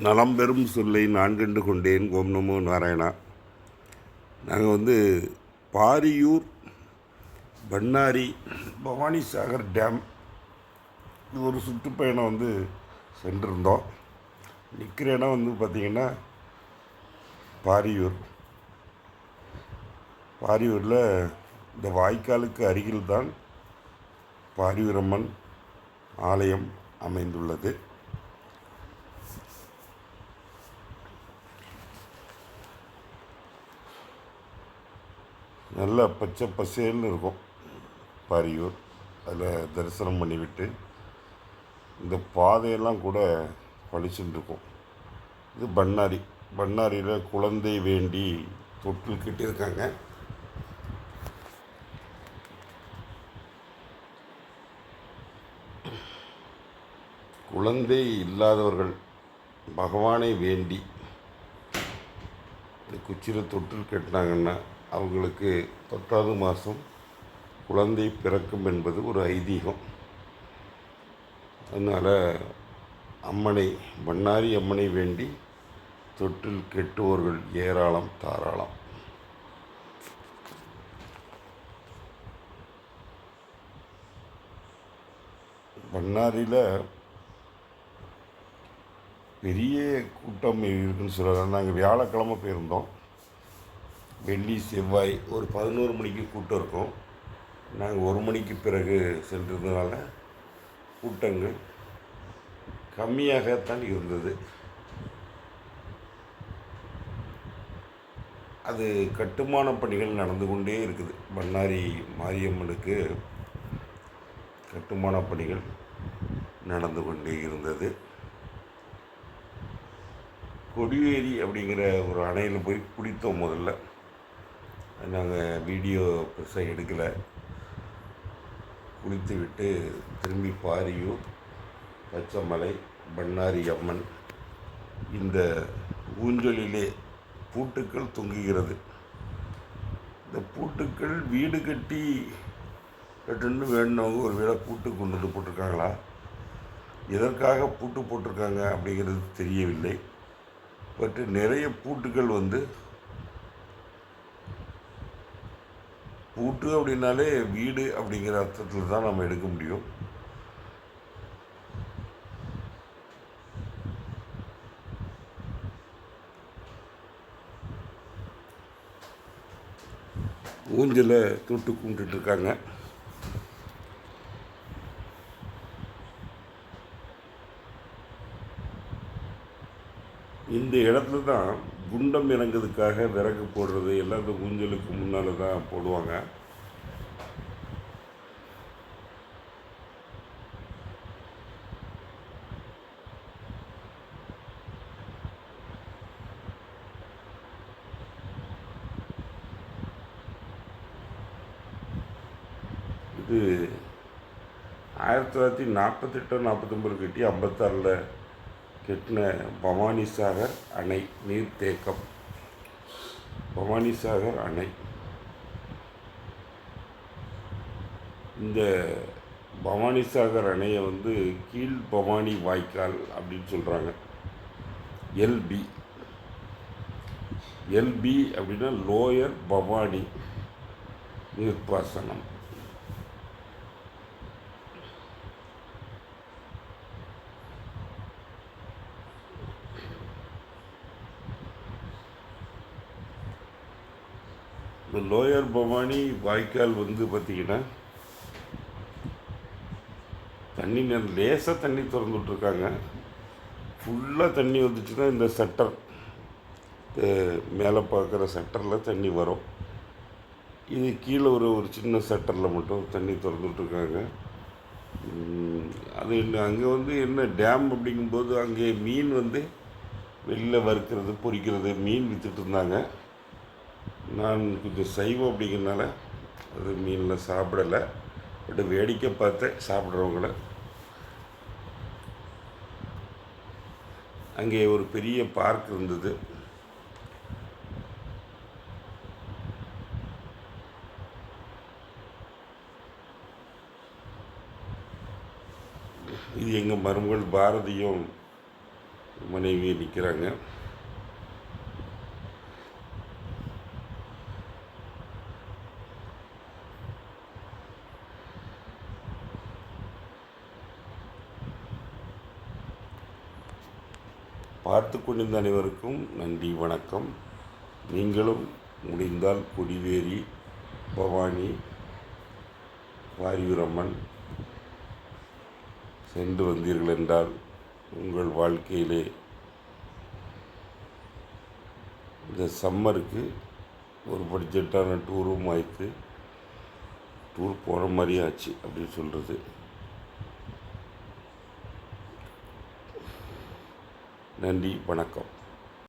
நலம் பெறும் சொல்லை நான் கண்டு கொண்டேன். ஓம் நமோ நாராயணா. நாங்கள் பாரியூர் பண்ணாரி பவானிசாகர் டேம் இது ஒரு சுற்றுப்பயணம் சென்றிருந்தோம். நிற்கிற இடம் பார்த்திங்கன்னா பாரியூரில் இந்த வாய்க்காலுக்கு அருகில் தான் பாரியூரம்மன் ஆலயம் அமைந்துள்ளது. நல்லா பச்சை பசேல்னு இருக்கும் பாரியூர். அதில் தரிசனம் பண்ணிவிட்டு இந்த பாதையெல்லாம் கூட பளிச்சுன்னு இருக்கும். இது பண்ணாரியில் குழந்தை வேண்டி தொட்டில் கட்டியிருக்காங்க. குழந்தை இல்லாதவர்கள் பகவானை வேண்டி இந்த குச்சியில் தொட்டில் கட்டினாங்கன்னா அவங்களுக்கு 10வது மாதம் குழந்தை பிறக்கும் என்பது ஒரு ஐதீகம். அதனால் பண்ணாரி அம்மனை வேண்டி தொட்டில் கெட்டுவோர்கள் ஏராளம் தாராளம். பண்ணாரியில் பெரிய கூட்டம் இருக்குதுன்னு சொல்லலாம். நாங்கள் வியாழக்கிழமை போயிருந்தோம். வெள்ளி செவ்வாய் ஒரு 11 மணிக்கு கூட்டம் இருக்கும். நாங்கள் 1 மணிக்கு பிறகு சென்றதுனால கூட்டங்கள் கம்மியாகத்தான் இருந்தது. அது கட்டுமான பணிகள் நடந்து கொண்டே இருக்குது. பண்ணாரி மாரியம்மனுக்கு கட்டுமான பணிகள் நடந்து கொண்டே இருந்தது. கொடிவேரி அப்படிங்கிற ஒரு அணையில் போய் குளித்தோம். முதல்ல நாங்கள் வீடியோ பெருசாக எடுக்கலை. குளித்து விட்டு திரும்பி பாரியூர் பச்சைமலை பண்ணாரி அம்மன் இந்த ஊஞ்சலிலே பூட்டுக்கள் தொங்குகிறது. இந்த பூட்டுக்கள் வீடு கட்டுன்னு வேணுனவங்க ஒரு வேளை பூட்டு கொண்டு வந்து போட்டிருக்காங்களா, எதற்காக பூட்டு போட்டிருக்காங்க அப்படிங்கிறது தெரியவில்லை. பட் நிறைய பூட்டுக்கள் பூட்டு அப்படின்னாலே வீடு அப்படிங்கிற அர்த்தத்தில் தான் நம்ம எடுக்க முடியும். ஊஞ்சலை தொட்டு கும்பிட்டுருக்காங்க. இந்த இடத்துல தான் குண்டம் இறங்குறதுக்காக விறகு போடுறது எல்லாம் இந்த ஊஞ்சலுக்கு முன்னால் தான் போடுவாங்க. இது 1948-49 கட்டி 56 கெட்டின பவானிசாகர் அணை நீர்த்தேக்கம். பவானிசாகர் அணை இந்த பவானிசாகர் அணையை கீழ் பவானி வாய்க்கால் அப்படின்னு சொல்கிறாங்க. எல்பி அப்படின்னா லோயர் பவானி நீர்ப்பாசனம். இந்த லோயர் பவானி வாய்க்கால் பார்த்திங்கன்னா தண்ணி லேசாக தண்ணி திறந்து விட்ருக்காங்க. ஃபுல்லாக தண்ணி வந்துச்சுன்னா இந்த சட்டர் மேலே பார்க்குற சட்டரில் தண்ணி வரும். இது கீழே ஒரு சின்ன சட்டரில் மட்டும் தண்ணி திறந்து விட்ருக்காங்க. அது அங்கே என்ன டேம் அப்படிங்கும்போது அங்கே மீன் வெளில வறுக்கிறது பொரிக்கிறது மீன் விற்றுட்டு இருந்தாங்க. நான் கொஞ்சம் சைவம் அப்படிங்கிறதுனால அது மீனில் சாப்பிடலை. பட் வேடிக்கை பார்த்தேன் சாப்பிட்றவங்கள. அங்கே ஒரு பெரிய பார்க் இருந்தது. இது எங்கள் மருமகள் பாரதியும் மனைவி நிற்கிறாங்க. பார்த்து கொண்டிருந்த அனைவருக்கும் நன்றி, வணக்கம். நீங்களும் முடிந்தால் கொடிவேரி, பவானி, வாரியூரம்மன் சென்று வந்தீர்கள் என்றால் உங்கள் வாழ்க்கையிலே இந்த சம்மருக்கு ஒரு பட்ஜெட்டான டூரும் வாய்ப்பு, டூர் போன மாதிரி ஆச்சு அப்படின்னு சொல்கிறது. நன்றி, வணக்கம்.